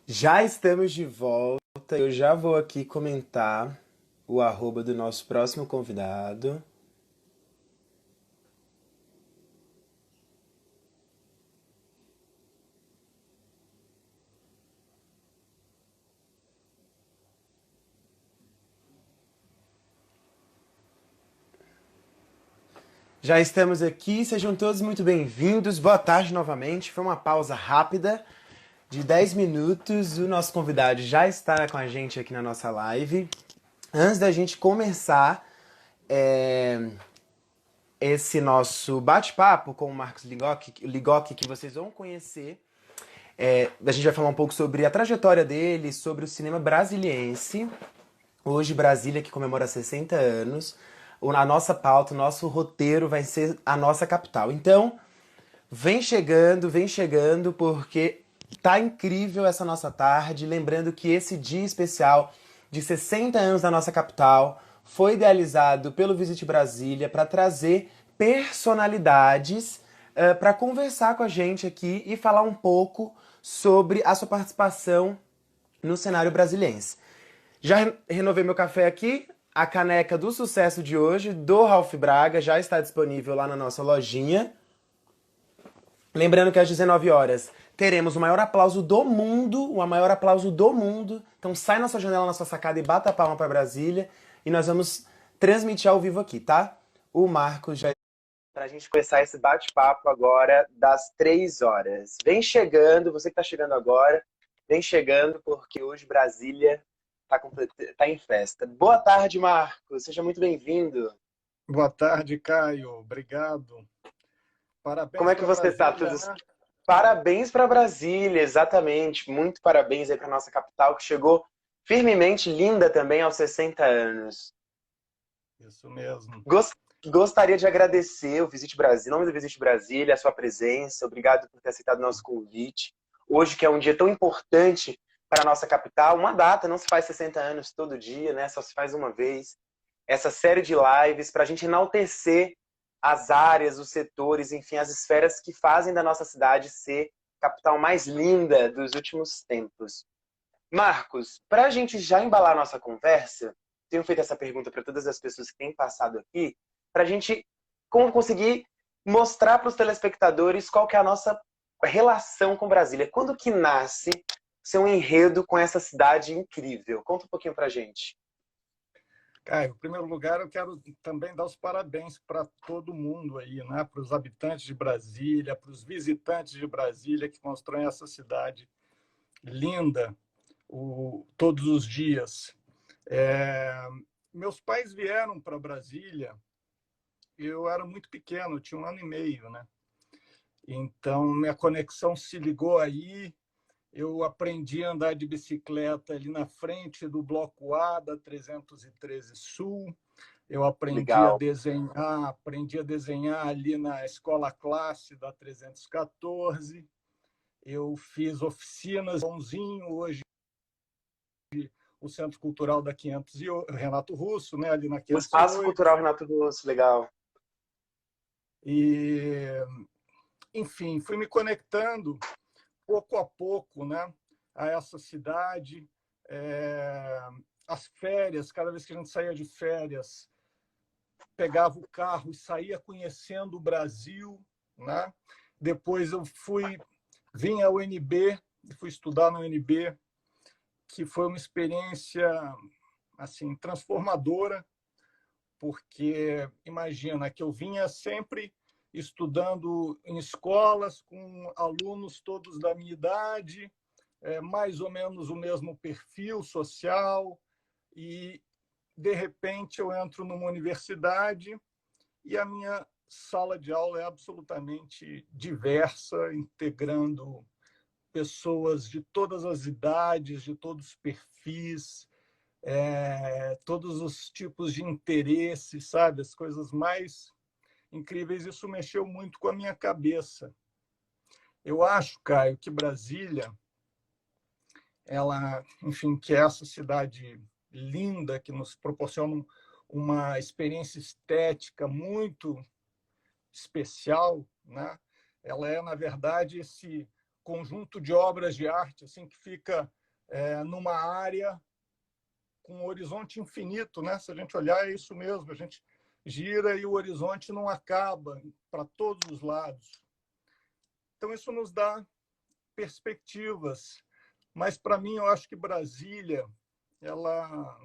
Já estamos de volta. Eu já vou aqui comentar o arroba do nosso próximo convidado. Já estamos aqui, sejam todos muito bem-vindos. Boa tarde novamente. Foi uma pausa rápida de 10 minutos. O nosso convidado já está com a gente aqui na nossa live. Antes da gente começar esse nosso bate-papo com o Marcos Ligoc, que vocês vão conhecer, a gente vai falar um pouco sobre a trajetória dele, sobre o cinema brasiliense. Hoje, Brasília, que comemora 60 anos. A nossa pauta, o nosso roteiro vai ser a nossa capital. Então, vem chegando, porque tá incrível essa nossa tarde. Lembrando que esse dia especial de 60 anos da nossa capital foi idealizado pelo Visit Brasília para trazer personalidades para conversar com a gente aqui e falar um pouco sobre a sua participação no cenário brasiliense. Já renovei meu café aqui. A caneca do sucesso de hoje, do Ralph Braga, já está disponível lá na nossa lojinha. Lembrando que às 19 horas teremos o maior aplauso do mundo, o maior aplauso do mundo. Então sai na sua janela, na sua sacada e bata a palma para Brasília. E nós vamos transmitir ao vivo aqui, tá? O Marcos já para a gente começar esse bate-papo agora das 3 horas. Vem chegando, você que está chegando agora, vem chegando porque hoje Brasília tá em festa. Boa tarde, Marcos. Seja muito bem-vindo. Boa tarde, Caio. Obrigado. Como Parabéns é que para você tá? Brasília, Tudo... né? Parabéns para Brasília, exatamente. Muito parabéns aí para nossa capital, que chegou firmemente linda também aos 60 anos. Isso mesmo. Gostaria de agradecer o Visit Brasil, em nome do Visit Brasília, a sua presença. Obrigado por ter aceitado o nosso convite. Hoje, que é um dia tão importante para a nossa capital, uma data, não se faz 60 anos todo dia, né? Só se faz uma vez. Essa série de lives para a gente enaltecer as áreas, os setores, enfim, as esferas que fazem da nossa cidade ser a capital mais linda dos últimos tempos. Marcos, para a gente já embalar a nossa conversa, tenho feito essa pergunta para todas as pessoas que têm passado aqui, para a gente conseguir mostrar para os telespectadores qual que é a nossa relação com Brasília. Quando que nasce seu enredo com essa cidade incrível? Conta um pouquinho para a gente. Caio, em primeiro lugar, eu quero também dar os parabéns para todo mundo aí, né? Para os habitantes de Brasília, para os visitantes de Brasília que constroem essa cidade linda todos os dias. Meus pais vieram para Brasília, eu era muito pequeno, eu tinha 1 ano e meio, né? Então, minha conexão se ligou aí. Eu aprendi a andar de bicicleta ali na frente do Bloco A da 313 Sul. Eu Legal. aprendi a desenhar ali na Escola Classe da 314. Eu fiz oficinas, bonzinho, hoje o Centro Cultural da 500 e Renato Russo, né, ali na O Espaço 508. Cultural Renato Russo, legal. E, enfim, fui me conectando pouco a pouco, né, a essa cidade. As férias, cada vez que a gente saía de férias, pegava o carro e saía conhecendo o Brasil, né? Depois eu vim à UNB, fui estudar na UNB, que foi uma experiência assim transformadora, porque imagina que eu vinha sempre estudando em escolas com alunos todos da minha idade, mais ou menos o mesmo perfil social, e de repente eu entro numa universidade e a minha sala de aula é absolutamente diversa, integrando pessoas de todas as idades, de todos os perfis, todos os tipos de interesses, sabe? As coisas mais incríveis. Isso mexeu muito com a minha cabeça. Eu acho, Caio, que Brasília, ela, enfim, que é essa cidade linda que nos proporciona uma experiência estética muito especial, né? Ela é, na verdade, esse conjunto de obras de arte assim que fica numa área com um horizonte infinito, né? Se a gente olhar, é isso mesmo, a gente gira e o horizonte não acaba para todos os lados. Então, isso nos dá perspectivas. Mas, para mim, eu acho que Brasília ela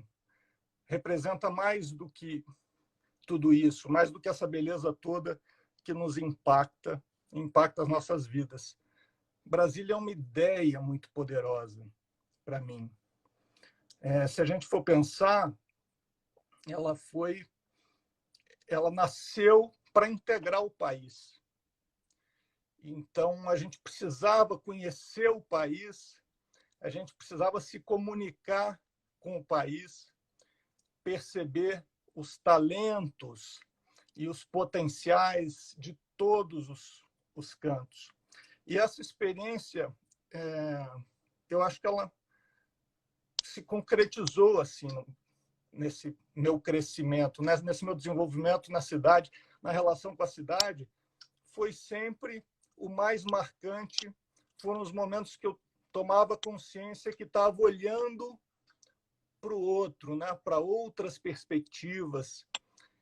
representa mais do que tudo isso, mais do que essa beleza toda que nos impacta as nossas vidas. Brasília é uma ideia muito poderosa para mim. Se a gente for pensar, ela nasceu para integrar o país. Então, a gente precisava conhecer o país, a gente precisava se comunicar com o país, perceber os talentos e os potenciais de todos os cantos. E essa experiência, eu acho que ela se concretizou assim nesse meu crescimento, nesse meu desenvolvimento na cidade, na relação com a cidade, foi sempre o mais marcante. Foram os momentos que eu tomava consciência que estava olhando para o outro, né? Para outras perspectivas,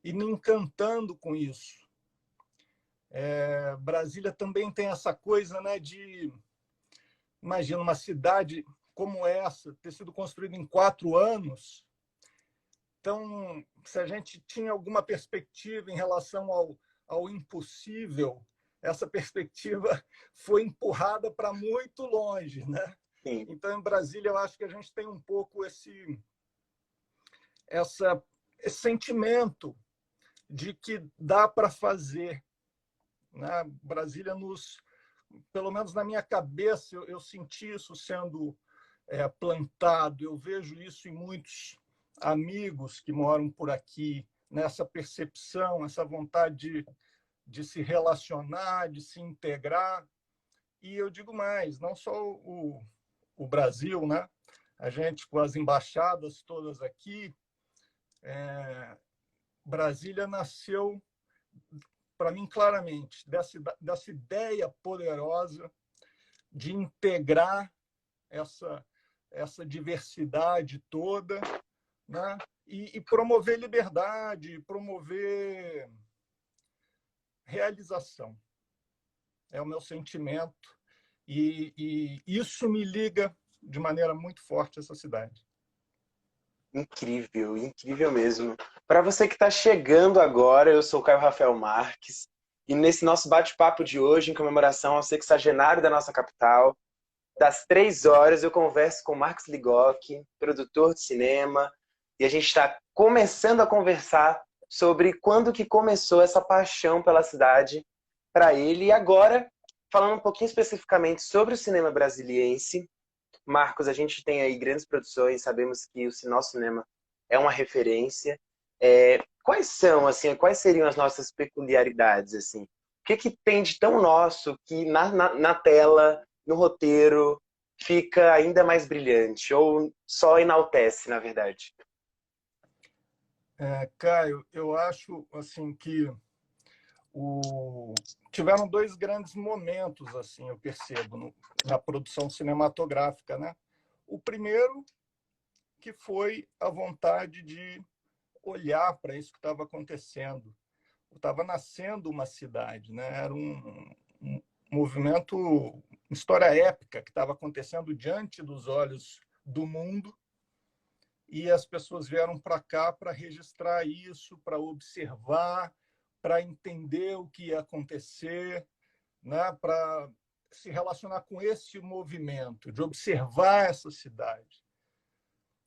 e me encantando com isso. Brasília também tem essa coisa, né, de, imagina, uma cidade como essa, ter sido construída em 4 anos. Então, se a gente tinha alguma perspectiva em relação ao impossível, essa perspectiva foi empurrada para muito longe, né? Sim. Então, em Brasília, eu acho que a gente tem um pouco esse sentimento de que dá para fazer, né? Brasília pelo menos na minha cabeça, eu senti isso sendo plantado. Eu vejo isso em muitos amigos que moram por aqui, nessa percepção, essa vontade de se relacionar, de se integrar. E eu digo mais, não só o Brasil, né? A gente, com as embaixadas todas aqui, Brasília nasceu, para mim, claramente, dessa ideia poderosa de integrar essa diversidade toda, né? E promover liberdade, promover realização. É o meu sentimento, e isso me liga de maneira muito forte a essa cidade. Incrível, incrível mesmo. Para você que está chegando agora, eu sou o Caio Rafael Marques, e nesse nosso bate-papo de hoje, em comemoração ao sexagenário da nossa capital, das 3 horas, eu converso com Marcos Ligocki, produtor de cinema, e a gente está começando a conversar sobre quando que começou essa paixão pela cidade para ele. E agora, falando um pouquinho especificamente sobre o cinema brasiliense, Marcos, a gente tem aí grandes produções, sabemos que o nosso cinema é uma referência. Quais são, assim, quais seriam as nossas peculiaridades, assim? O que tem de tão nosso que na tela, no roteiro, fica ainda mais brilhante? Ou só enaltece, na verdade? Caio, eu acho assim que tiveram 2 grandes momentos, assim, eu percebo, na produção cinematográfica, né? O primeiro, que foi a vontade de olhar para isso que estava acontecendo. Estava nascendo uma cidade, né? Era um movimento, uma história épica que estava acontecendo diante dos olhos do mundo, e as pessoas vieram para cá para registrar isso, para observar, para entender o que ia acontecer, né? Para se relacionar com esse movimento, de observar essa cidade.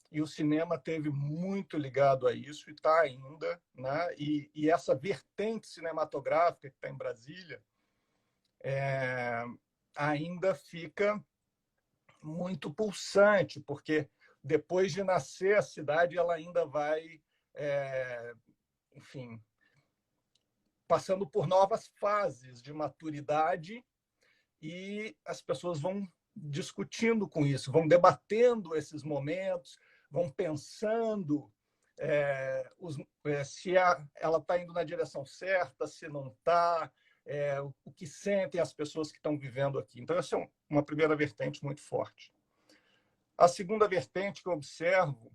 E o cinema teve muito ligado a isso, e está ainda, né? E essa vertente cinematográfica que está em Brasília ainda fica muito pulsante, porque depois de nascer a cidade, ela ainda vai, enfim, passando por novas fases de maturidade, e as pessoas vão discutindo com isso, vão debatendo esses momentos, vão pensando se ela está indo na direção certa, se não está, o que sentem as pessoas que estão vivendo aqui. Então, essa é uma primeira vertente muito forte. A segunda vertente que eu observo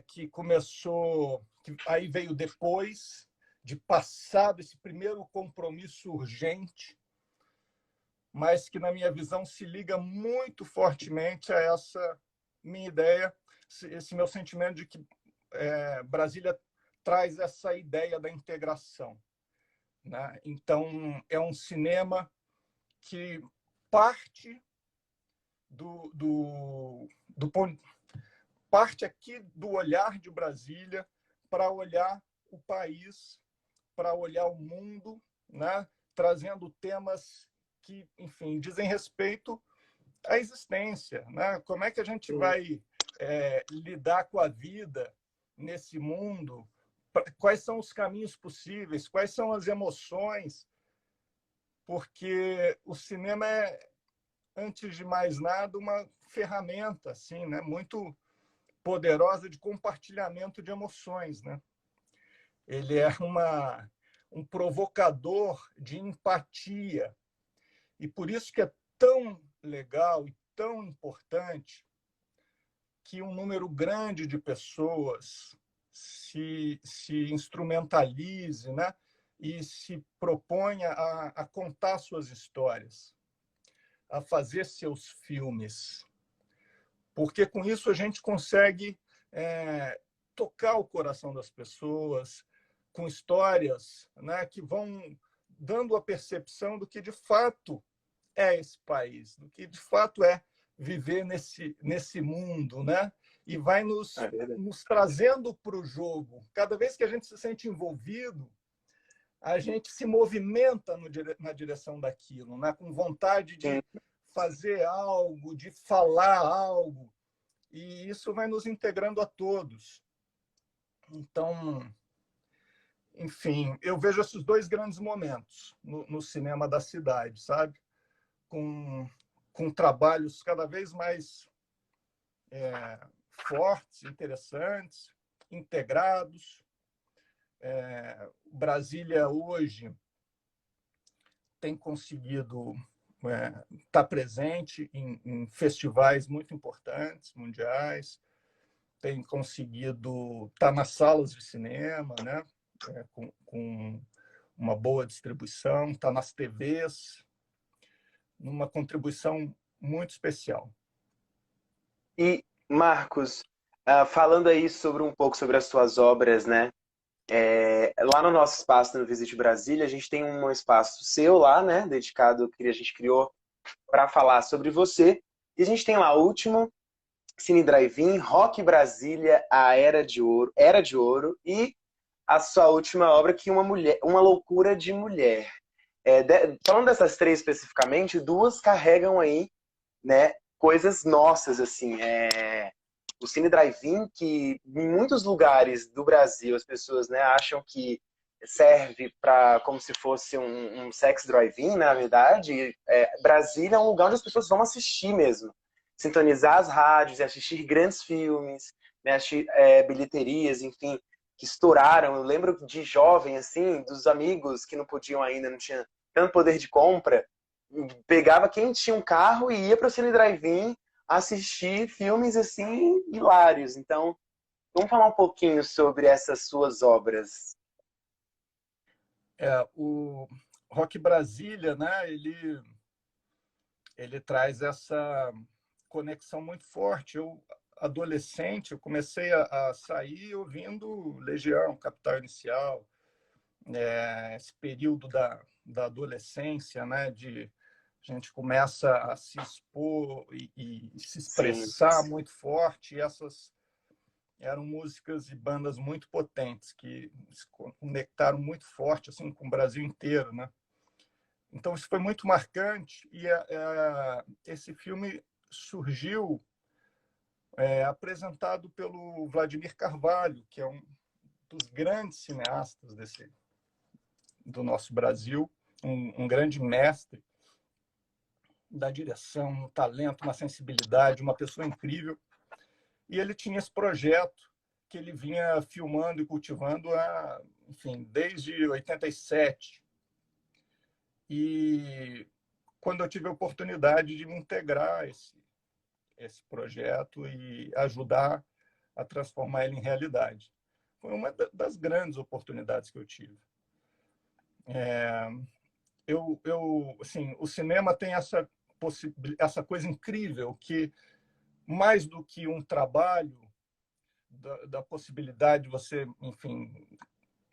que começou, que aí veio depois de passado esse primeiro compromisso urgente, mas que, na minha visão, se liga muito fortemente a essa minha ideia, esse meu sentimento de que Brasília traz essa ideia da integração, né? Então, é um cinema que parte do ponto parte aqui do olhar de Brasília para olhar o país, para olhar o mundo, né? Trazendo temas que, enfim, dizem respeito à existência, né? Como é que a gente vai lidar com a vida nesse mundo? Quais são os caminhos possíveis? Quais são as emoções? Porque o cinema é, antes de mais nada, uma ferramenta assim, né? Muito poderosa de compartilhamento de emoções, né? Ele é um provocador de empatia. E por isso que é tão legal e tão importante que um número grande de pessoas se instrumentalize, né? E se proponha a contar suas histórias, a fazer seus filmes. Porque com isso a gente consegue tocar o coração das pessoas com histórias, né, que vão dando a percepção do que de fato é esse país, do que de fato é viver nesse mundo, né? E vai nos trazendo para o jogo. Cada vez que a gente se sente envolvido, a gente se movimenta na direção daquilo, né? Com vontade de fazer algo, de falar algo. E isso vai nos integrando a todos. Então, enfim, eu vejo esses dois grandes momentos no cinema da cidade, sabe? Com trabalhos cada vez mais fortes, interessantes, integrados. Brasília hoje tem conseguido estar presente em festivais muito importantes, mundiais, tem conseguido estar nas salas de cinema, né? Com uma boa distribuição, está nas TVs, numa contribuição muito especial. E, Marcos, falando aí sobre um pouco sobre as suas obras, né? Lá no nosso espaço no Visite Brasília, a gente tem um espaço seu lá, né? Dedicado, que a gente criou para falar sobre você. E a gente tem lá o último Cine Drive-In, Rock Brasília, a Era de Ouro e a sua última obra, que é Uma Loucura de Mulher. Falando dessas três especificamente, duas carregam aí, né, coisas nossas, assim. O Cine Drive-In, que em muitos lugares do Brasil as pessoas, né, acham que serve para como se fosse um sex drive-in, na verdade. Brasília é um lugar onde as pessoas vão assistir mesmo, sintonizar as rádios e assistir grandes filmes, né, assistir bilheterias, enfim, que estouraram. Eu lembro de jovem, assim, dos amigos que não podiam ainda, não tinha tanto poder de compra, pegava quem tinha um carro e ia para o Cine Drive-In assistir filmes assim hilários. Então, vamos falar um pouquinho sobre essas suas obras. O Rock Brasília, né? Ele traz essa conexão muito forte. Eu, adolescente, eu comecei a sair ouvindo Legião, Capital Inicial, esse período da adolescência, né? A gente começa a se expor e se expressar Sim. muito forte. E essas eram músicas e bandas muito potentes que se conectaram muito forte assim com o Brasil inteiro, né? Então isso foi muito marcante e esse filme surgiu apresentado pelo Vladimir Carvalho, que é um dos grandes cineastas do nosso Brasil, um grande mestre da direção, um talento, uma sensibilidade, uma pessoa incrível. E ele tinha esse projeto que ele vinha filmando e cultivando enfim, desde 87. E quando eu tive a oportunidade de me integrar a esse projeto e ajudar a transformar ele em realidade. Foi uma das grandes oportunidades que eu tive. Assim, o cinema tem essa coisa incrível que, mais do que um trabalho, da possibilidade de você, enfim,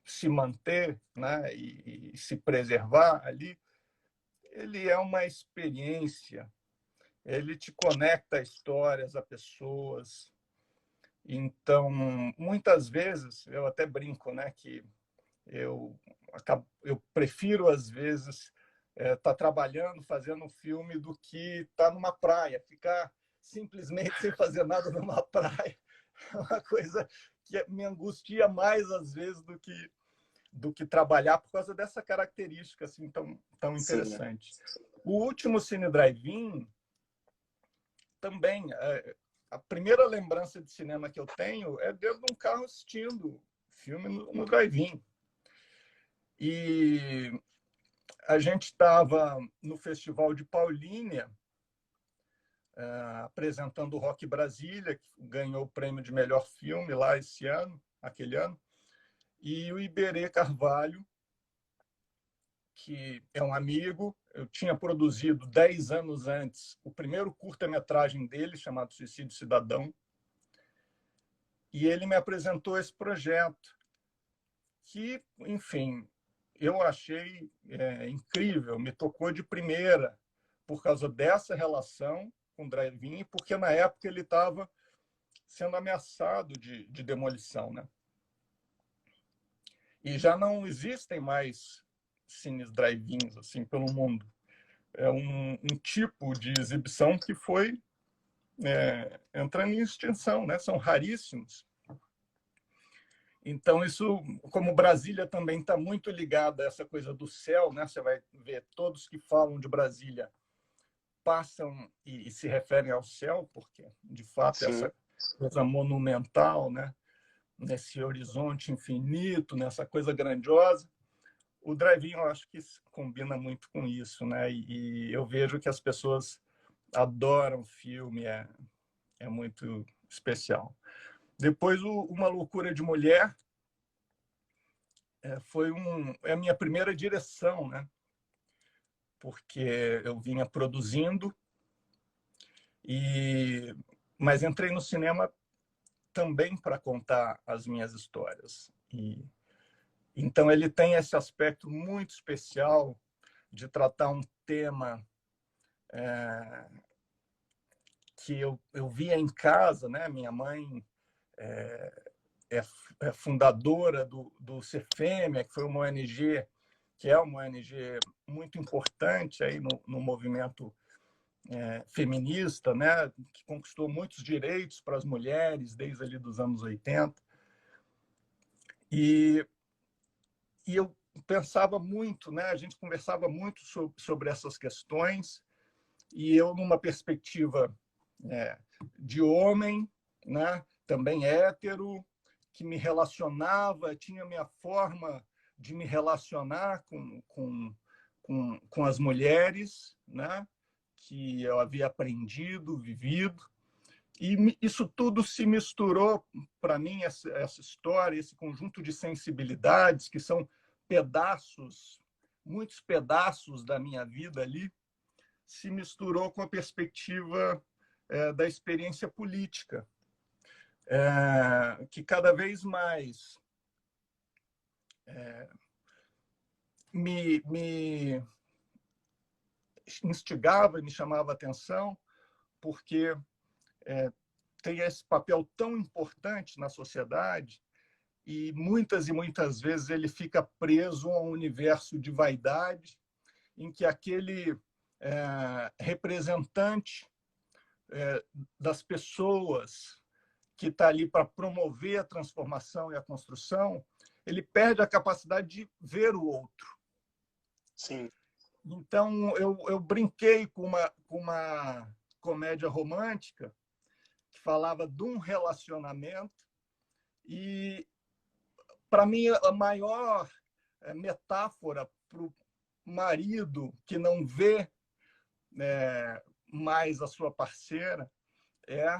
se manter, né, e se preservar ali, ele é uma experiência. Ele te conecta a histórias, a pessoas. Então, muitas vezes, eu até brinco, né, que eu prefiro, às vezes, estar trabalhando, fazendo um filme, do que estar numa praia, ficar simplesmente sem fazer nada numa praia. É uma coisa que me angustia mais, às vezes, do que trabalhar, por causa dessa característica assim tão Sim. interessante. O último Cine Drive-In também, a primeira lembrança de cinema que eu tenho é dentro de um carro assistindo filme no drive-in. E a gente estava no Festival de Paulínia, apresentando o Rock Brasília, que ganhou o prêmio de melhor filme lá aquele ano, e o Iberê Carvalho, que é um amigo. Eu tinha produzido 10 anos antes o primeiro curta-metragem dele, chamado Suicídio Cidadão, e ele me apresentou esse projeto, que, enfim, eu achei incrível, me tocou de primeira, por causa dessa relação com o drive-in, porque na época ele estava sendo ameaçado de demolição, né? E já não existem mais cines drive-ins assim pelo mundo. É um tipo de exibição que foi entrando em extinção, né? São raríssimos. Então, isso, como Brasília também está muito ligada a essa coisa do céu, né? Você vai ver todos que falam de Brasília passam e se referem ao céu, porque, de fato, Sim. essa coisa monumental, né? Nesse horizonte infinito, nessa coisa grandiosa. O drive-in, eu acho que combina muito com isso, né? E eu vejo que as pessoas adoram o filme, é muito especial. Depois, Uma Loucura de Mulher é a minha primeira direção, né? Porque eu vinha produzindo, mas entrei no cinema também para contar as minhas histórias. Então ele tem esse aspecto muito especial de tratar um tema que eu via em casa, né? Minha mãe é fundadora do Cefêmea, que foi uma ONG, que é uma ONG muito importante aí no movimento feminista, né, que conquistou muitos direitos para as mulheres desde ali dos anos 80. E eu pensava muito, né, a gente conversava muito sobre essas questões, e eu, numa perspectiva de homem, né, também hétero, que me relacionava, tinha minha forma de me relacionar com as mulheres, né, que eu havia aprendido, vivido. E isso tudo se misturou para mim, essa história, esse conjunto de sensibilidades, que são pedaços, muitos pedaços da minha vida ali, se misturou com a perspectiva da experiência política, que cada vez mais me instigava e me chamava a atenção, porque tem esse papel tão importante na sociedade, e muitas vezes ele fica preso a um universo de vaidade, em que aquele representante das pessoas que está ali para promover a transformação e a construção, ele perde a capacidade de ver o outro. Sim. Então, eu brinquei com uma comédia romântica que falava de um relacionamento, e, para mim, a maior metáfora marido que não vê mais a sua parceira é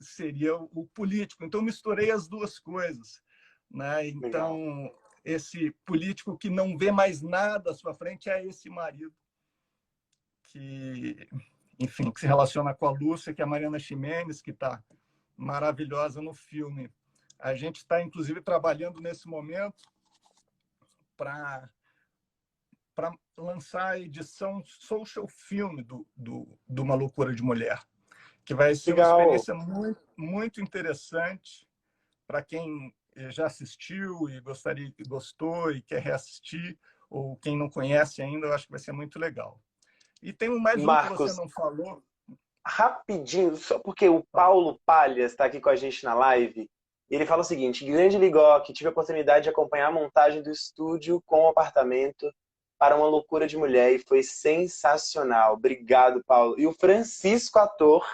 seria o político. Então, misturei as duas coisas, né? Legal. Então, esse político que não vê mais nada à sua frente é esse marido que, enfim, que se relaciona com a Lúcia, que é a Mariana Ximenes, que está maravilhosa no filme. A gente está, inclusive, trabalhando nesse momento para lançar a edição social film do Uma Loucura de Mulher, que vai ser uma Legal. experiência muito, muito interessante para quem já assistiu e gostou e quer reassistir, ou quem não conhece ainda, eu acho que vai ser muito legal. E tem mais um que você Marcos, não falou. rapidinho, só porque o Paulo Palhas está aqui com a gente na live. Ele fala o seguinte: Grande Ligoque, tive a oportunidade de acompanhar a montagem do estúdio com o apartamento para Uma Loucura de Mulher e foi sensacional. Obrigado, Paulo. E o Francisco, ator,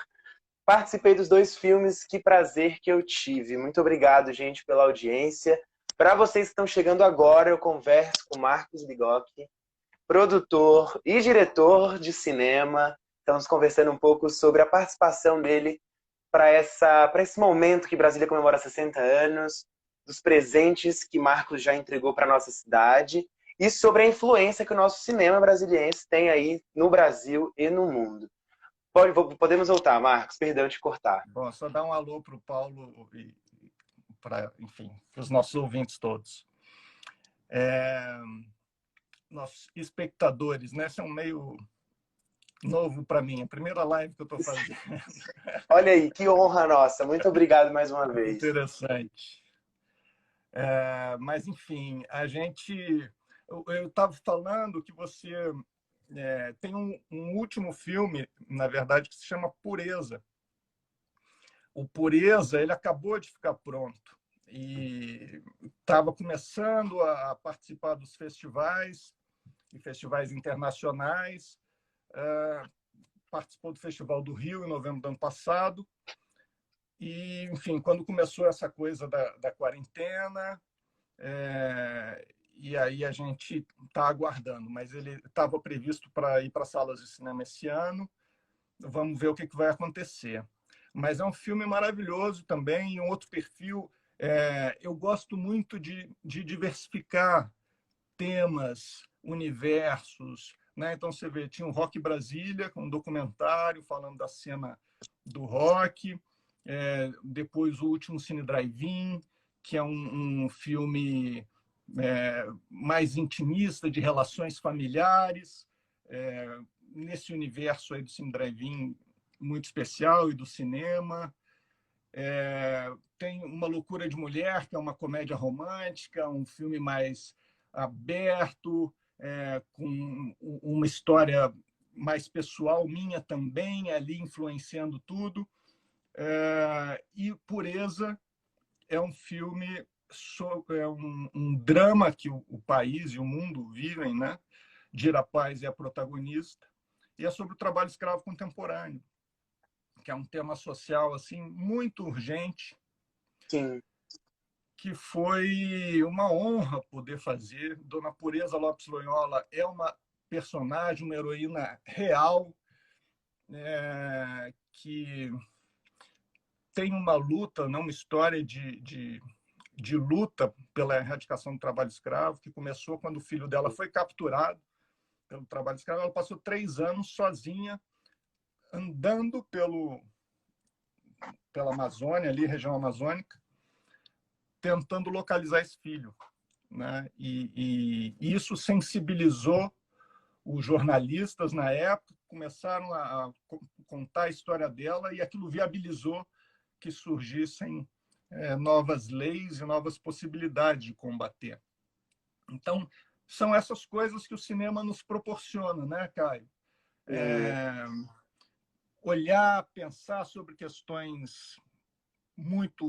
participei dos 2 filmes, que prazer que eu tive. Muito obrigado, gente, pela audiência. Para vocês que estão chegando agora, eu converso com Marcos Ligoque, produtor e diretor de cinema. Estamos conversando um pouco sobre a participação dele para esse momento que Brasília comemora 60 anos, dos presentes que Marcos já entregou para a nossa cidade e sobre a influência que o nosso cinema brasiliense tem aí no Brasil e no mundo. Podemos voltar, Marcos, perdão te cortar. Bom, só dar um alô para o Paulo e para, enfim, para os nossos ouvintes todos. Nossos espectadores, né? São meio novo para mim, a primeira live que eu estou fazendo. Olha aí, que honra nossa. Muito obrigado mais uma vez. Interessante. Mas, enfim, a gente... Eu estava falando que você tem um último filme, na verdade, que se chama Pureza. O Pureza, ele acabou de ficar pronto e estava começando a participar dos festivais e festivais internacionais. Participou do Festival do Rio em novembro do ano passado. E, enfim, quando começou essa coisa da quarentena, e aí a gente está aguardando, mas ele estava previsto para ir para salas de cinema esse ano. Vamos ver o que vai acontecer. Mas é um filme maravilhoso também, um outro perfil. Eu gosto muito de diversificar temas, universos, né? Então você vê, tinha o Rock Brasília, um documentário falando da cena do rock, depois o último Cine Drive-In, que é um filme mais intimista, de relações familiares, nesse universo aí do Cine Drive-In muito especial e do cinema. Tem Uma Loucura de Mulher, que é uma comédia romântica, um filme mais aberto, com uma história mais pessoal minha também, ali influenciando tudo. E Pureza é um filme, é um drama que o país e o mundo vivem, né? Dira Paz é a protagonista, e é sobre o trabalho escravo contemporâneo, que é um tema social assim muito urgente, Sim. que foi uma honra poder fazer. Dona Pureza Lopes Loyola é uma personagem, uma heroína real, que tem uma luta, não uma história de luta pela erradicação do trabalho escravo, que começou quando o filho dela foi capturado pelo trabalho escravo. Ela passou 3 anos sozinha, andando pela Amazônia, ali, região amazônica, tentando localizar esse filho, né? E isso sensibilizou os jornalistas na época, começaram a contar a história dela, e aquilo viabilizou que surgissem novas leis e novas possibilidades de combater. Então, são essas coisas que o cinema nos proporciona, né, Caio? Olhar, pensar sobre questões muito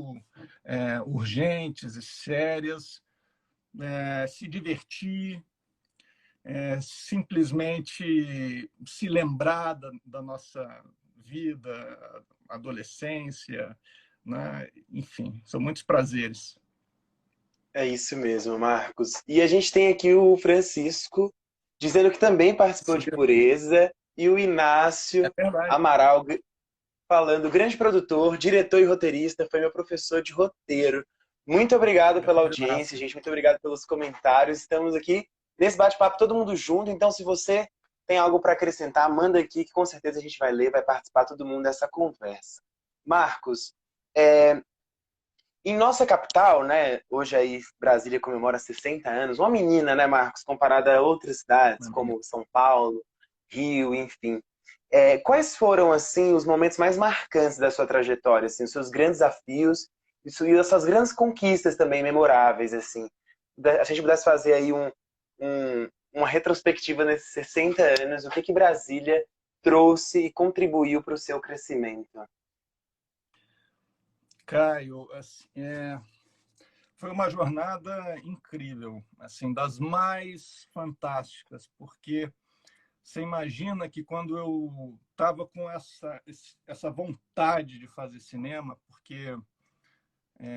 urgentes e sérias, se divertir, simplesmente se lembrar da nossa vida, adolescência, né? Enfim, são muitos prazeres. É isso mesmo, Marcos. E a gente tem aqui o Francisco, dizendo que também participou de Cedo. Pureza, e o É Inácio verdade. Amaral falando, grande produtor, diretor e roteirista, foi meu professor de roteiro. Muito obrigado pela Grande audiência, Inácio. gente. Muito obrigado pelos comentários. Estamos aqui nesse bate-papo todo mundo junto. Então, se você tem algo para acrescentar, manda aqui que com certeza a gente vai ler, vai participar todo mundo dessa conversa. Marcos, é, em nossa capital, né? Hoje aí Brasília comemora 60 anos. Uma menina, né, Marcos, comparada a outras cidades como São Paulo, Rio, enfim. Quais foram assim os momentos mais marcantes da sua trajetória, assim, os seus grandes desafios e as suas grandes conquistas também memoráveis, assim? A gente pudesse fazer aí uma retrospectiva nesses 60 anos, o que que Brasília trouxe e contribuiu para o seu crescimento? Caio, assim, foi uma jornada incrível, assim, das mais fantásticas, porque você imagina que quando eu estava com essa vontade de fazer cinema, porque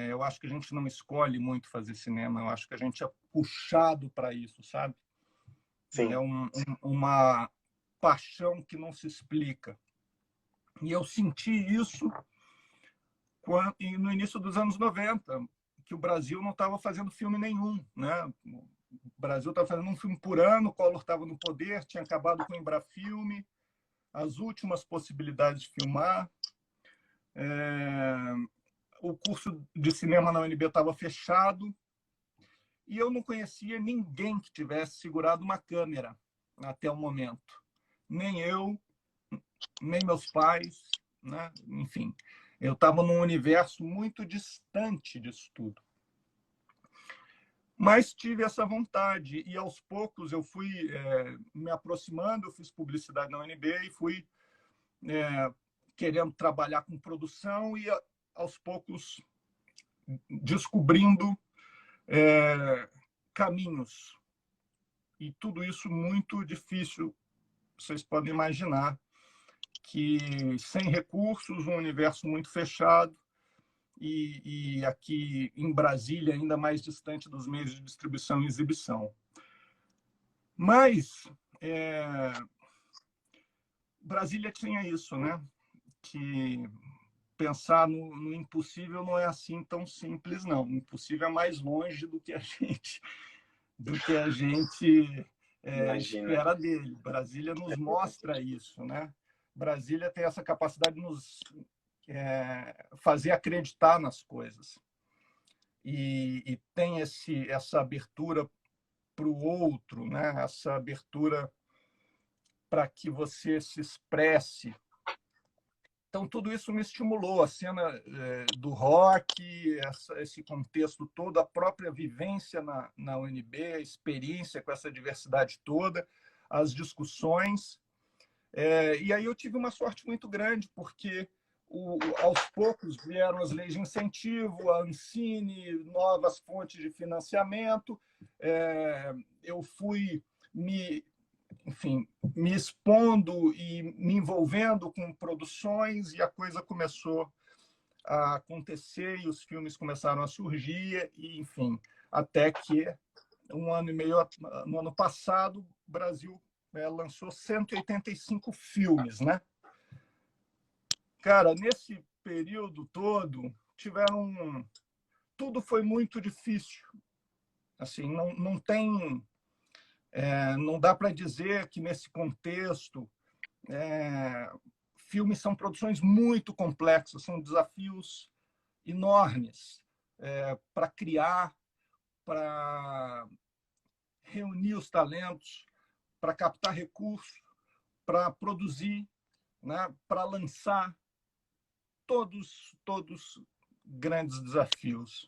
eu acho que a gente não escolhe muito fazer cinema, eu acho que a gente é puxado para isso, sabe? É Sim, uma paixão que não se explica. E eu senti isso no início dos anos 90, que o Brasil não estava fazendo filme nenhum, né? O Brasil estava fazendo um filme por ano, o Collor estava no poder, tinha acabado com o Embrafilme, as últimas possibilidades de filmar. O curso de cinema na UNB estava fechado e eu não conhecia ninguém que tivesse segurado uma câmera até o momento. Nem eu, nem meus pais, né? Enfim, eu estava num universo muito distante disso tudo. Mas tive essa vontade e aos poucos eu fui me aproximando, eu fiz publicidade na UNB e fui querendo trabalhar com produção e aos poucos descobrindo caminhos. E tudo isso muito difícil, vocês podem imaginar, que sem recursos, um universo muito fechado, e aqui em Brasília, ainda mais distante dos meios de distribuição e exibição. Mas Brasília tinha isso, né? Que pensar no impossível não é assim tão simples, não. O impossível é mais longe do que a gente imagina. espera dele. Brasília nos mostra isso, né? Brasília tem essa capacidade de nos fazer acreditar nas coisas e tem essa abertura para o outro, né? Essa abertura para que você se expresse. Então, tudo isso me estimulou, a cena do rock, esse contexto todo, a própria vivência na UNB, a experiência com essa diversidade toda, as discussões. E aí eu tive uma sorte muito grande, porque aos poucos vieram as leis de incentivo, a Ancine, novas fontes de financiamento. Eu fui me enfim, me expondo e me envolvendo com produções e a coisa começou a acontecer e os filmes começaram a surgir e, enfim, até que um ano e meio no ano passado, o Brasil lançou 185 filmes, né? Cara, nesse período todo, tudo foi muito difícil. Assim, não tem, não dá para dizer que nesse contexto filmes são produções muito complexas, são desafios enormes para criar, para reunir os talentos, para captar recursos, para produzir, né, para lançar, todos grandes desafios.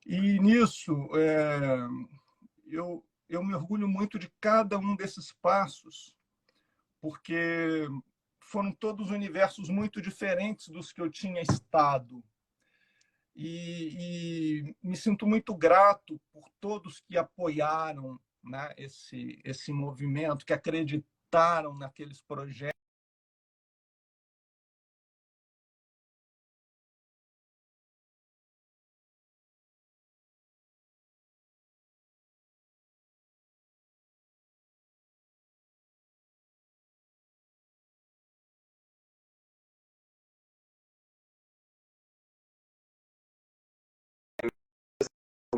E nisso eu me orgulho muito de cada um desses passos, porque foram todos universos muito diferentes dos que eu tinha estado. E me sinto muito grato por todos que apoiaram, né, esse movimento, que acreditaram naqueles projetos.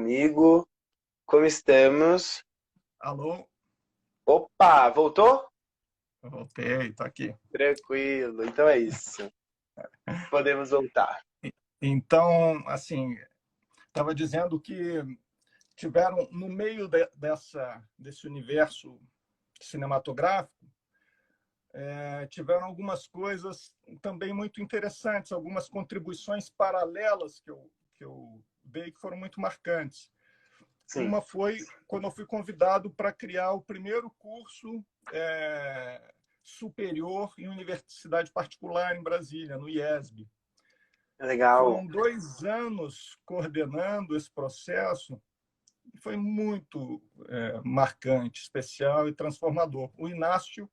comigo. Como estamos? Alô? Opa, voltou? Eu voltei, tô aqui. Tranquilo, então é isso. Podemos voltar. Então, assim, estava dizendo que tiveram, no meio desse universo cinematográfico, tiveram algumas coisas também muito interessantes, algumas contribuições paralelas que eu dei que foram muito marcantes. Sim. Uma foi quando eu fui convidado para criar o primeiro curso superior em universidade particular em Brasília, no IESB. Legal. Foram 2 anos coordenando esse processo e foi muito marcante, especial e transformador. O Inácio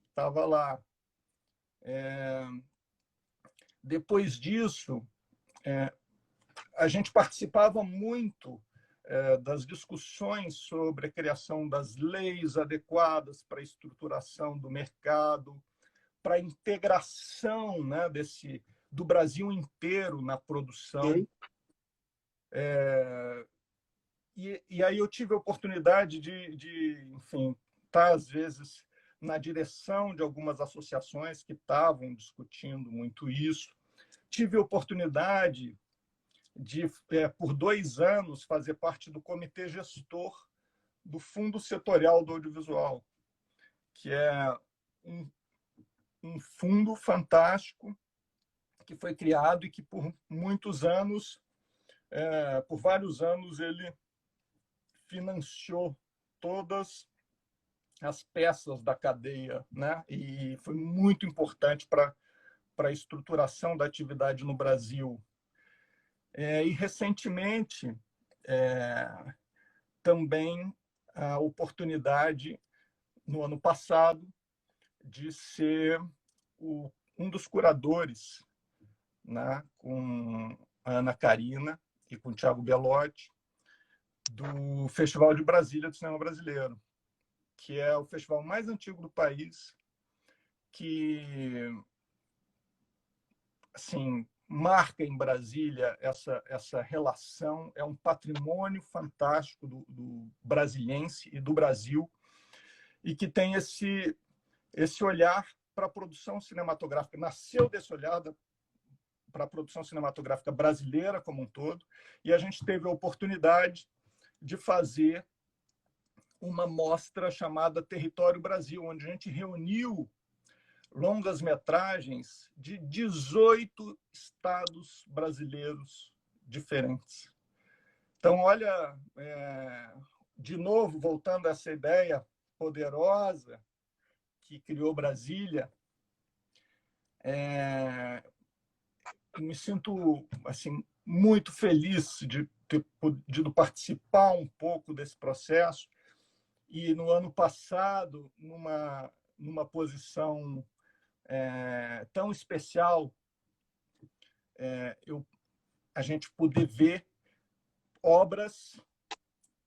estava lá. Depois disso, a gente participava muito das discussões sobre a criação das leis adequadas para a estruturação do mercado, para a integração, né, do Brasil inteiro na produção. Sim. E aí eu tive a oportunidade enfim, estar, às vezes, na direção de algumas associações que estavam discutindo muito isso. Tive a oportunidade de, por 2 anos, fazer parte do comitê gestor do Fundo Setorial do Audiovisual, que é um, um fundo fantástico que foi criado e que, por muitos anos, por vários anos, ele financiou todas as peças da cadeia, né? E foi muito importante para a estruturação da atividade no Brasil. E, recentemente, também a oportunidade, no ano passado, de ser um dos curadores, né, com a Ana Karina e com o Thiago Belotti, do Festival de Brasília do Cinema Brasileiro, que é o festival mais antigo do país, que, assim, marca em Brasília essa relação, é um patrimônio fantástico do brasiliense e do Brasil, e que tem esse olhar para a produção cinematográfica, nasceu desse olhar para a produção cinematográfica brasileira como um todo, e a gente teve a oportunidade de fazer uma mostra chamada Território Brasil, onde a gente reuniu longas-metragens de 18 estados brasileiros diferentes. Então, olha, de novo, voltando a essa ideia poderosa que criou Brasília, me sinto, assim, muito feliz de ter podido participar um pouco desse processo. E no ano passado, numa posição tão especial, a gente poder ver obras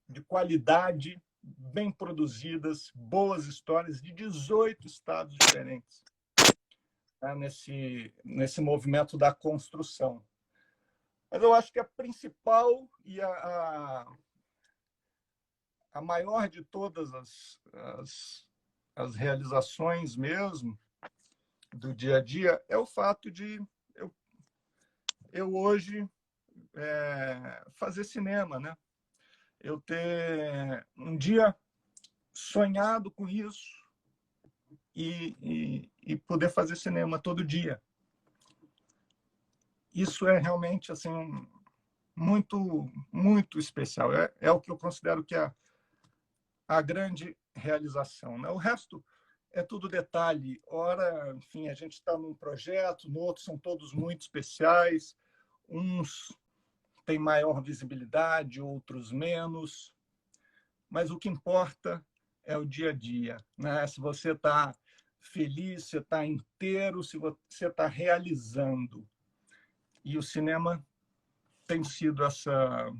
de qualidade, bem produzidas, boas histórias de 18 estados diferentes, né, nesse movimento da construção. Mas eu acho que a principal e a maior de todas as realizações mesmo do dia a dia é o fato de eu hoje fazer cinema, né? Eu ter um dia sonhado com isso e poder fazer cinema todo dia. Isso é realmente, assim, muito, muito especial. É o que eu considero que é a grande realização, né? O resto é tudo detalhe. Ora, enfim, a gente está num projeto, no outro são todos muito especiais. Uns têm maior visibilidade, outros menos. Mas o que importa é o dia a dia, né? Se você está feliz, se está inteiro, se você está realizando. E o cinema tem sido essa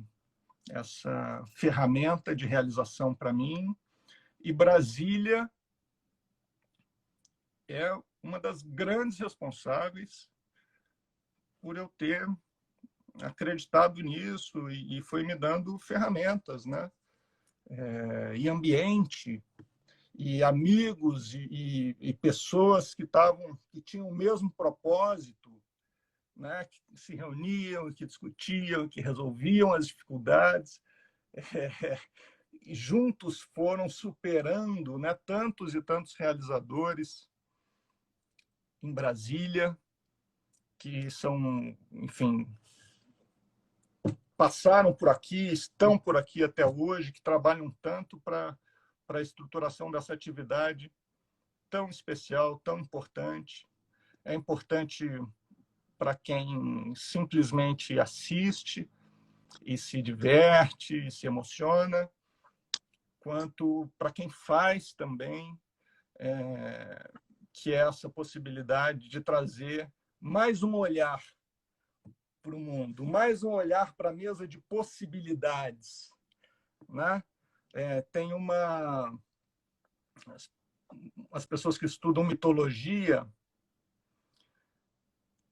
ferramenta de realização para mim. E Brasília é uma das grandes responsáveis por eu ter acreditado nisso e foi me dando ferramentas, né? E ambiente, e amigos, e pessoas que tinham o mesmo propósito, né? Que se reuniam, que discutiam, que resolviam as dificuldades. E juntos foram superando, né, tantos e tantos realizadores em Brasília, que são, enfim, passaram por aqui, estão por aqui até hoje, que trabalham tanto para a estruturação dessa atividade tão especial, tão importante. É importante para quem simplesmente assiste e se diverte e se emociona, quanto para quem faz também, que é essa possibilidade de trazer mais um olhar para o mundo, mais um olhar para a mesa de possibilidades, né? Tem as pessoas que estudam mitologia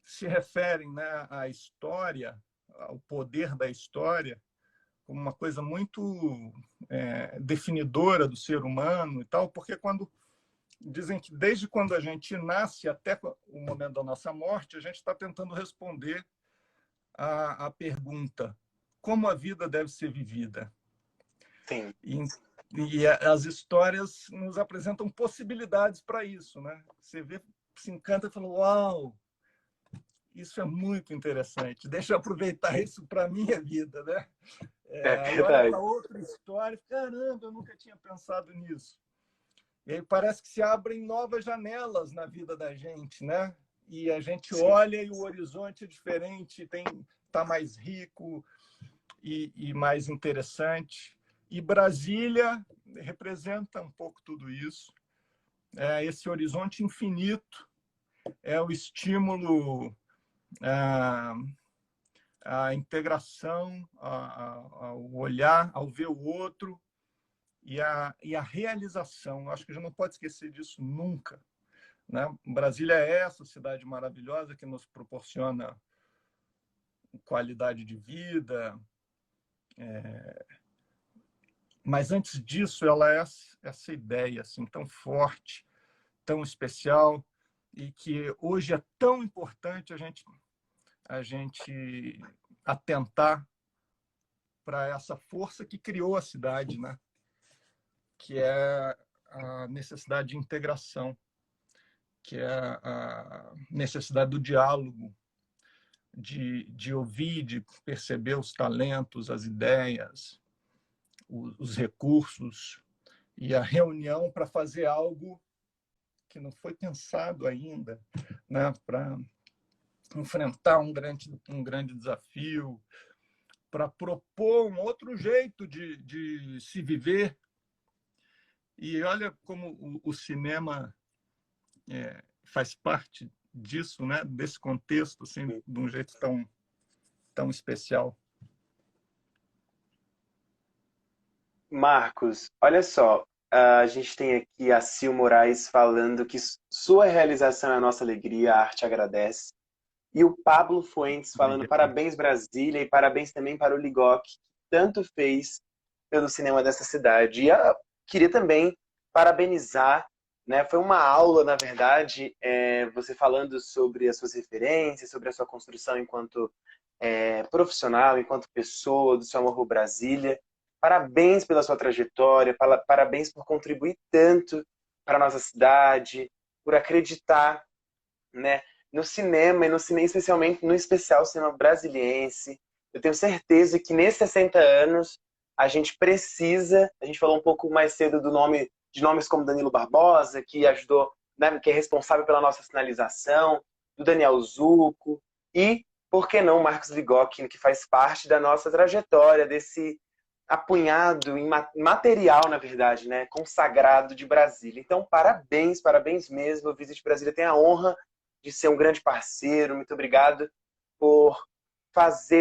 se referem, né, à história, ao poder da história, como uma coisa muito definidora do ser humano e tal, porque dizem que desde quando a gente nasce até o momento da nossa morte, a gente está tentando responder a pergunta: como a vida deve ser vivida? Sim. E as histórias nos apresentam possibilidades para isso, né? Você vê, se encanta e fala: uau, isso é muito interessante, deixa eu aproveitar isso para a minha vida, né? É Aí olha verdade. para outra história, caramba, eu nunca tinha pensado nisso. E aí parece que se abrem novas janelas na vida da gente, né? E a gente Sim. olha e o horizonte é diferente, tá mais rico e mais interessante. E Brasília representa um pouco tudo isso. Esse horizonte infinito é o estímulo à integração, ao olhar, ao ver o outro e a realização. Acho que a gente não pode esquecer disso nunca, né? Brasília é essa cidade maravilhosa que nos proporciona qualidade de vida, mas antes disso ela é essa ideia assim tão forte, tão especial, e que hoje é tão importante a gente atentar para essa força que criou a cidade, né? Que é a necessidade de integração, que é a necessidade do diálogo, de ouvir, de perceber os talentos, as ideias, os recursos, e a reunião para fazer algo que não foi pensado ainda, né? Para enfrentar um grande desafio, para propor um outro jeito de se viver. E olha como o cinema faz parte disso, né? Desse contexto, assim, de um jeito tão especial. Marcos, olha só, a gente tem aqui a Sil Moraes falando que sua realização é a nossa alegria, a arte agradece. E o Pablo Fuentes falando parabéns Brasília e parabéns também para o Ligoc, que tanto fez pelo cinema dessa cidade. E eu queria também parabenizar, né? Foi uma aula, na verdade, você falando sobre as suas referências, sobre a sua construção enquanto profissional, enquanto pessoa, do seu amor por Brasília. Parabéns pela sua trajetória, parabéns por contribuir tanto para a nossa cidade, por acreditar, né, no cinema, e no cinema, especialmente no especial cinema brasiliense. Eu tenho certeza que nesses 60 anos a gente precisa, a gente falou um pouco mais cedo de nomes como Danilo Barbosa, que ajudou, né, que é responsável pela nossa sinalização, do Daniel Zucco, e, por que não, Marcos Ligotti, que faz parte da nossa trajetória, desse apunhado material, na verdade, né, consagrado de Brasília. Então, parabéns, parabéns mesmo. O Visit Brasília tem a honra de ser um grande parceiro. Muito obrigado por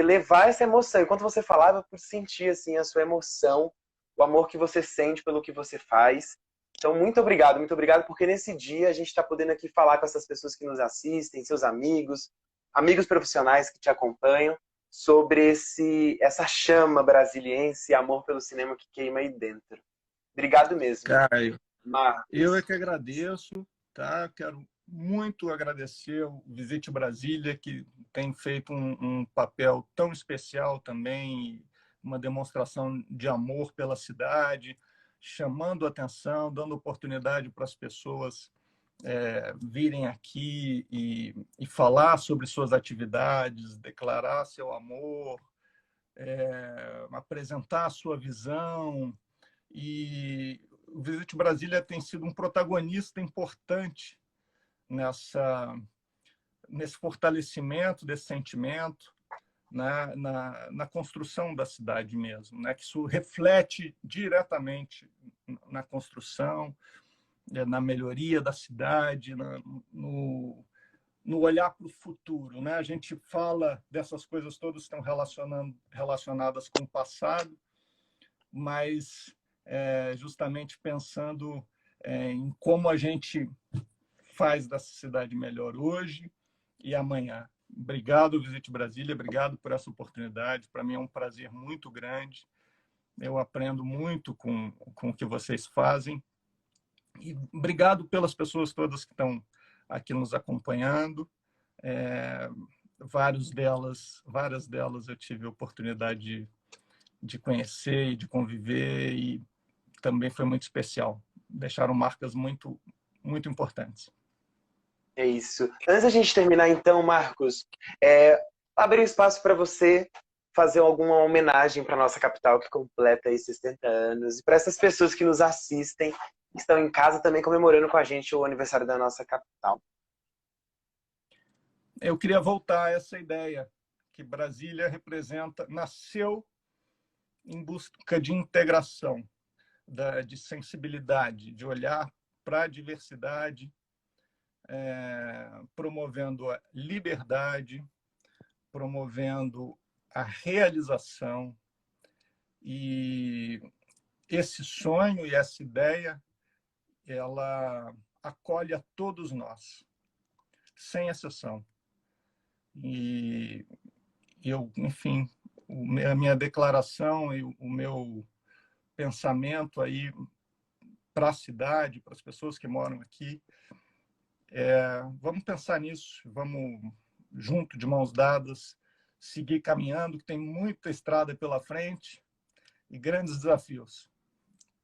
levar essa emoção. Enquanto você falava, eu pude sentir assim a sua emoção, o amor que você sente pelo que você faz. Então, muito obrigado, porque nesse dia a gente está podendo aqui falar com essas pessoas que nos assistem, seus amigos, amigos profissionais que te acompanham, sobre essa chama brasiliense, amor pelo cinema que queima aí dentro. Obrigado mesmo, Caio, eu é Marcos. que agradeço, tá? Quero muito agradecer o Visite Brasília, que tem feito um papel tão especial também, uma demonstração de amor pela cidade, chamando atenção, dando oportunidade para as pessoas virem aqui e falar sobre suas atividades, declarar seu amor, apresentar a sua visão. E o Visite Brasília tem sido um protagonista importante nesse fortalecimento desse sentimento, na construção da cidade mesmo, né? Que isso reflete diretamente na construção, na melhoria da cidade, no olhar para o futuro, né? A gente fala dessas coisas todas que estão relacionadas com o passado, mas justamente pensando em como a gente faz dessa cidade melhor hoje e amanhã. Obrigado, Visite Brasília, obrigado por essa oportunidade. Para mim é um prazer muito grande. Eu aprendo muito com o que vocês fazem. E obrigado pelas pessoas todas que estão aqui nos acompanhando. Várias delas eu tive a oportunidade de conhecer e de conviver, e também foi muito especial. Deixaram marcas muito, muito importantes. É isso. Antes da gente terminar, então, Marcos, abrir um espaço para você fazer alguma homenagem para nossa capital que completa aí 60 anos, e para essas pessoas que nos assistem, que estão em casa também comemorando com a gente o aniversário da nossa capital. Eu queria voltar a essa ideia que Brasília nasceu em busca de integração, de sensibilidade, de olhar para a diversidade, promovendo a liberdade, promovendo a realização. E esse sonho e essa ideia, ela acolhe a todos nós, sem exceção. E eu, enfim, a minha declaração e o meu pensamento aí para a cidade, para as pessoas que moram aqui, vamos pensar nisso, vamos junto, de mãos dadas, seguir caminhando, que tem muita estrada pela frente e grandes desafios.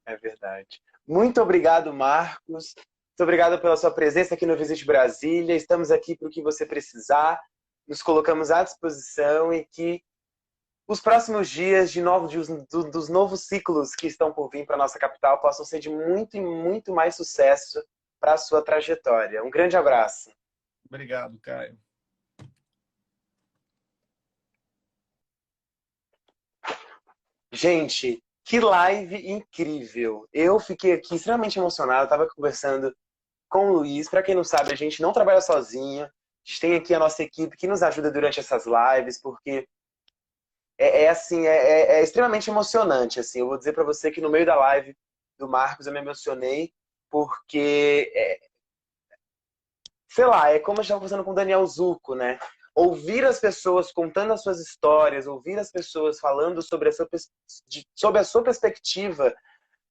É verdade. Muito obrigado, Marcos. Muito obrigado pela sua presença aqui no Visite Brasília. Estamos aqui para o que você precisar. Nos colocamos à disposição, e que os próximos dias dos novos ciclos que estão por vir para a nossa capital possam ser de muito e muito mais sucesso para a sua trajetória. Um grande abraço. Obrigado, Caio. Gente, que live incrível! Eu fiquei aqui extremamente emocionado. Estava conversando com o Luiz. Para quem não sabe, a gente não trabalha sozinho. A gente tem aqui a nossa equipe que nos ajuda durante essas lives, porque assim, é extremamente emocionante. Assim, eu vou dizer para você que no meio da live do Marcos eu me emocionei, porque sei lá, é como eu estava conversando com o Daniel Zucco, né? Ouvir as pessoas contando as suas histórias, ouvir as pessoas falando sobre a sua perspectiva,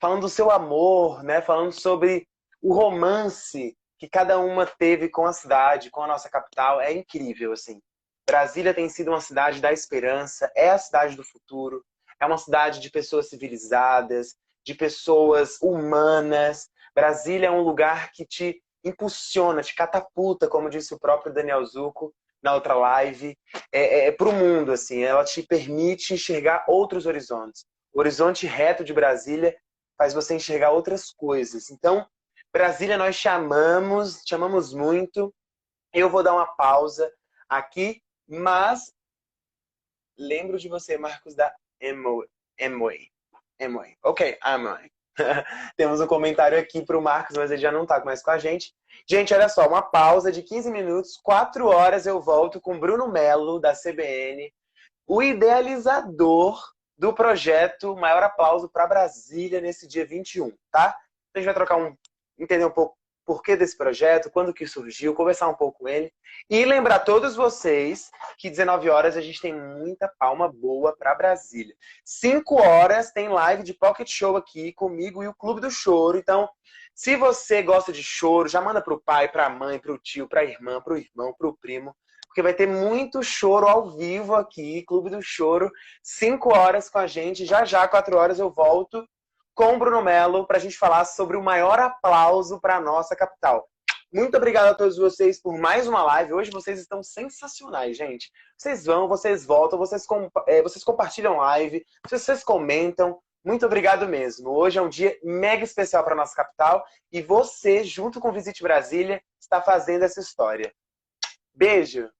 falando do seu amor, né? Falando sobre o romance que cada uma teve com a cidade, com a nossa capital, é incrível, assim. Brasília tem sido uma cidade da esperança, é a cidade do futuro, é uma cidade de pessoas civilizadas, de pessoas humanas. Brasília é um lugar que te impulsiona, te catapulta, como disse o próprio Daniel Zucco na outra live, para o mundo, assim. Ela te permite enxergar outros horizontes. O horizonte reto de Brasília faz você enxergar outras coisas. Então, Brasília, nós te amamos muito. Eu vou dar uma pausa aqui, mas lembro de você, Marcos, da Amway. Ok, Amway. Temos um comentário aqui para o Marcos, mas ele já não está mais com a gente. Gente, olha só, uma pausa de 15 minutos, 4 horas eu volto com Bruno Melo, da CBN, o idealizador do projeto Maior Aplauso para Brasília nesse dia 21, tá? A gente vai entender um porquê desse projeto, quando que surgiu, conversar um pouco com ele. E lembrar todos vocês que 19 horas a gente tem muita palma boa para Brasília. 5 horas tem live de Pocket Show aqui comigo e o Clube do Choro. Então, se você gosta de choro, já manda pro pai, pra mãe, pro tio, pra irmã, pro irmão, pro primo. Porque vai ter muito choro ao vivo aqui, Clube do Choro. 5 horas com a gente. Já já, 4 horas, eu volto com o Bruno Mello para a gente falar sobre o maior aplauso para a nossa capital. Muito obrigado a todos vocês por mais uma live. Hoje vocês estão sensacionais, gente. Vocês vão, vocês voltam, vocês compartilham live, vocês comentam. Muito obrigado mesmo. Hoje é um dia mega especial para a nossa capital e você, junto com o Visite Brasília, está fazendo essa história. Beijo!